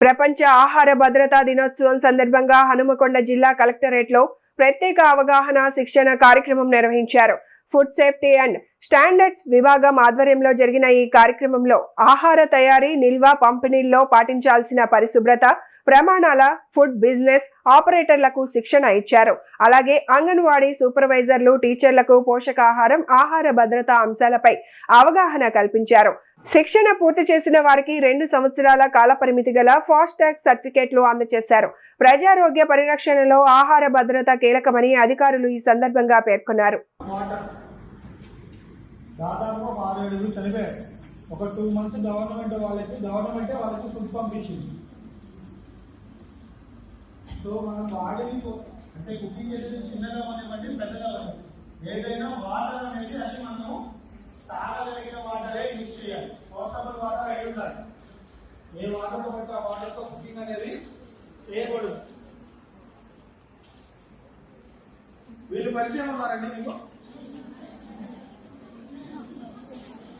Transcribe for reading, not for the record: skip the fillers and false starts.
ప్రపంచ ఆహార భద్రతా దినోత్సవం సందర్భంగా హనుమకొండ జిల్లా కలెక్టరేట్లో ప్రత్యేక అవగాహన శిక్షణ కార్యక్రమం నిర్వహించారు. ఫుడ్ సేఫ్టీ అండ్ స్టాండర్డ్స్ విభాగం ఆధ్వర్యంలో జరిగిన ఈ కార్యక్రమంలో ఆహార తయారీ, నిల్వ, పంపిణీల్లో పాటించాల్సిన పరిశుభ్రత ప్రమాణాల, ఫుడ్ బిజినెస్ ఆపరేటర్లకు శిక్షణ ఇచ్చారు. అలాగే అంగన్వాడీ సూపర్వైజర్లు, టీచర్లకు పోషకాహారం, ఆహార భద్రతా అంశాలపై అవగాహన కల్పించారు. శిక్షణ పూర్తి చేసిన వారికి 2 సంవత్సరాల కాల పరిమితి గల ఫాస్ట్ ట్రాక్ సర్టిఫికేట్లు అందజేశారు. ప్రజారోగ్య పరిరక్షణలో ఆహార భద్రత కీలకమని అధికారులు ఈ సందర్భంగా పేర్కొన్నారు. దాదాపుగా 6-7 చనిపోయారు. ఒక 2 months గవర్నమెంటే వాళ్ళకి ఫుడ్ పంపించింది. సో మనం వాడిని అంటే కుకింగ్ చేసేది చిన్నగా మనకి పెద్దగా ఏదైనా వాటర్ అనేది అది మనము తాగగలిగిన వాటరే యూజ్ చేయాలి. పోర్టబుల్ వాటర్ అయి ఉండాలి. ఏ వాటర్ బట్టి ఆ వాటర్తో కుకింగ్ అనేది చేయకూడదు. వీళ్ళు పరిచయం ఉన్నారండి మీకు?